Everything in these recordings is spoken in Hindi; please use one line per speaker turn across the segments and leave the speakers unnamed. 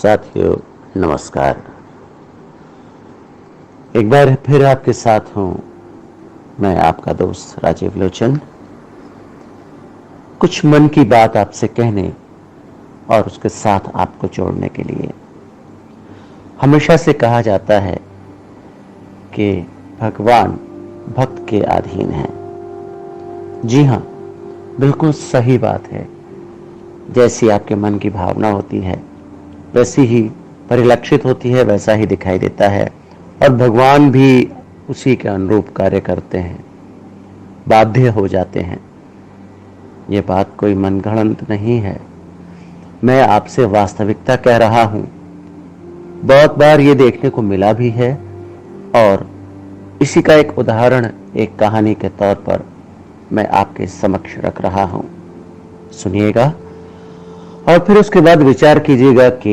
साथियों नमस्कार। एक बार फिर आपके साथ हूं मैं, आपका दोस्त राजीव लोचन। कुछ मन की बात आपसे कहने और उसके साथ आपको जोड़ने के लिए। हमेशा से कहा जाता है कि भगवान भक्त के अधीन है। जी हां, बिल्कुल सही बात है। जैसी आपके मन की भावना होती है वैसी ही परिलक्षित होती है, वैसा ही दिखाई देता है और भगवान भी उसी के अनुरूप कार्य करते हैं, बाध्य हो जाते हैं। ये बात कोई मनगढ़ंत नहीं है, मैं आपसे वास्तविकता कह रहा हूं। बहुत बार ये देखने को मिला भी है और इसी का एक उदाहरण एक कहानी के तौर पर मैं आपके समक्ष रख रहा हूं। सुनिएगा और फिर उसके बाद विचार कीजिएगा कि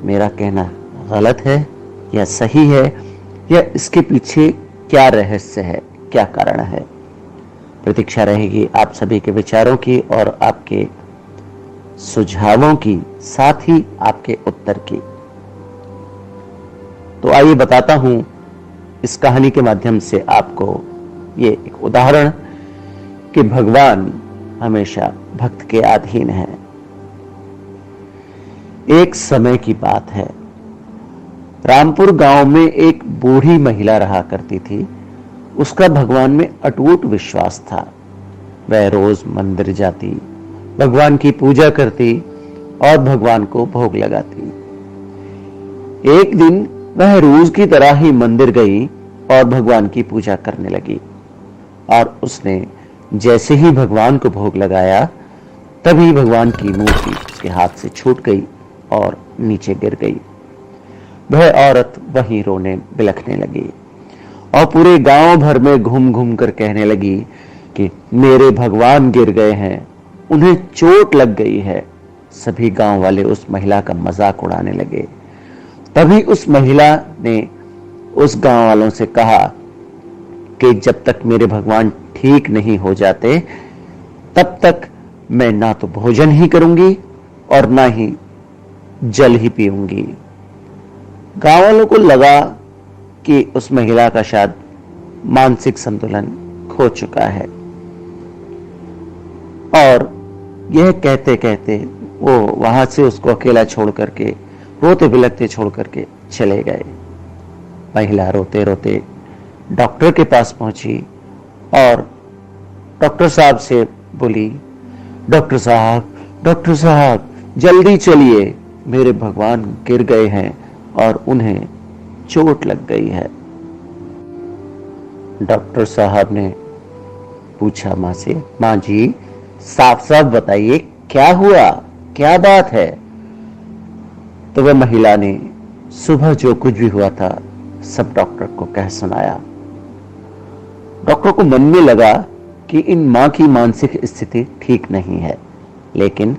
मेरा कहना गलत है या सही है, या इसके पीछे क्या रहस्य है, क्या कारण है। प्रतीक्षा रहेगी आप सभी के विचारों की और आपके सुझावों की, साथ ही आपके उत्तर की। तो आइए बताता हूं इस कहानी के माध्यम से आपको ये एक उदाहरण कि भगवान हमेशा भक्त के अधीन है। एक समय की बात है, रामपुर गांव में एक बूढ़ी महिला रहा करती थी। उसका भगवान में अटूट विश्वास था। वह रोज मंदिर जाती, भगवान की पूजा करती और भगवान को भोग लगाती। एक दिन वह रोज की तरह ही मंदिर गई और भगवान की पूजा करने लगी और उसने जैसे ही भगवान को भोग लगाया तभी भगवान की मूर्ति उसके हाथ से छूट गई और नीचे गिर गई। वह औरत वहीं रोने बिलखने लगी और पूरे गांव भर में घूम घूम कर कहने लगी कि मेरे भगवान गिर गए हैं, उन्हें चोट लग गई है। सभी गांव वाले उस महिला का मजाक उड़ाने लगे। तभी उस महिला ने उस गांव वालों से कहा कि जब तक मेरे भगवान ठीक नहीं हो जाते तब तक मैं ना तो भोजन ही करूंगी और ना ही जल ही पीऊंगी। गांव वालों को लगा कि उस महिला का शायद मानसिक संतुलन खो चुका है और यह कहते कहते वो वहां से उसको अकेला छोड़ करके, रोते बिलखते छोड़ करके चले गए। महिला रोते रोते डॉक्टर के पास पहुंची और डॉक्टर साहब से बोली, डॉक्टर साहब जल्दी चलिए, मेरे भगवान गिर गए हैं और उन्हें चोट लग गई है। डॉक्टर साहब ने पूछा मां से, मां जी साफ साफ बताइए क्या हुआ, क्या बात है। तो वह महिला ने सुबह जो कुछ भी हुआ था सब डॉक्टर को कह सुनाया। डॉक्टर को मन में लगा कि इन मां की मानसिक स्थिति ठीक नहीं है, लेकिन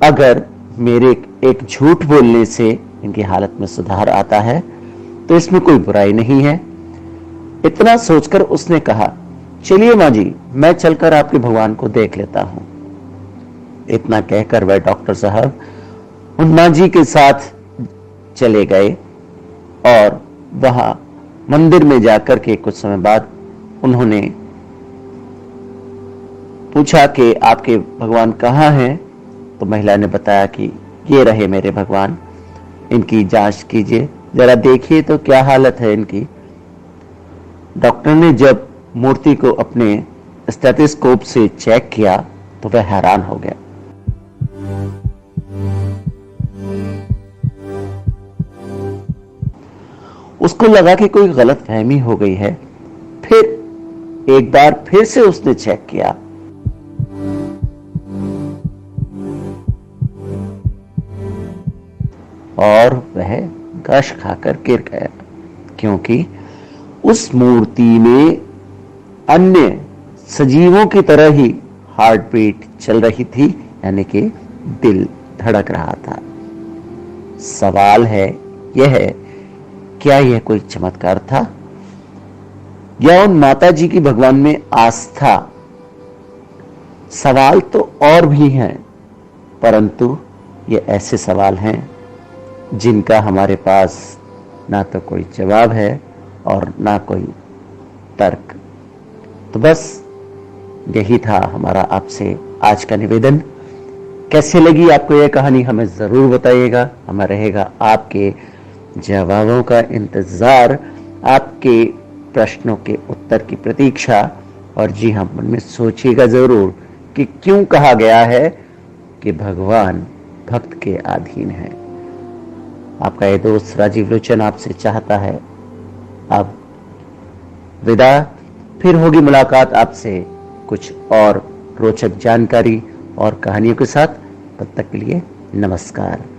अगर मेरे एक झूठ बोलने से इनकी हालत में सुधार आता है तो इसमें कोई बुराई नहीं है। इतना सोचकर उसने कहा, चलिए मां जी, मैं चलकर आपके भगवान को देख लेता हूं। इतना कहकर वह डॉक्टर साहब उन मां जी के साथ चले गए और वहां मंदिर में जाकर के कुछ समय बाद उन्होंने पूछा कि आपके भगवान कहां हैं। तो महिला ने बताया कि ये रहे मेरे भगवान, इनकी जांच कीजिए, जरा देखिए तो क्या हालत है इनकी। डॉक्टर ने जब मूर्ति को अपने स्टेथोस्कोप से चेक किया तो वह हैरान हो गया। उसको लगा कि कोई गलतफहमी हो गई है। फिर एक बार फिर से उसने चेक किया और वह गश खाकर गिर गया, क्योंकि उस मूर्ति में अन्य सजीवों की तरह ही हार्ट बीट चल रही थी, यानी कि दिल धड़क रहा था। सवाल है यह, क्या यह कोई चमत्कार था या उन माता जी की भगवान में आस्था? सवाल तो और भी हैं, परंतु ये ऐसे सवाल हैं जिनका हमारे पास ना तो कोई जवाब है और ना कोई तर्क। तो बस यही था हमारा आपसे आज का निवेदन। कैसे लगी आपको यह कहानी हमें ज़रूर बताइएगा। हमें रहेगा आपके जवाबों का इंतज़ार, आपके प्रश्नों के उत्तर की प्रतीक्षा। और जी हाँ, मन में सोचिएगा ज़रूर कि क्यों कहा गया है कि भगवान भक्त के अधीन है। आपका ये दोस्त राजीव लोचन आपसे चाहता है अब विदा। फिर होगी मुलाकात आपसे कुछ और रोचक जानकारी और कहानियों के साथ। तब तक के लिए नमस्कार।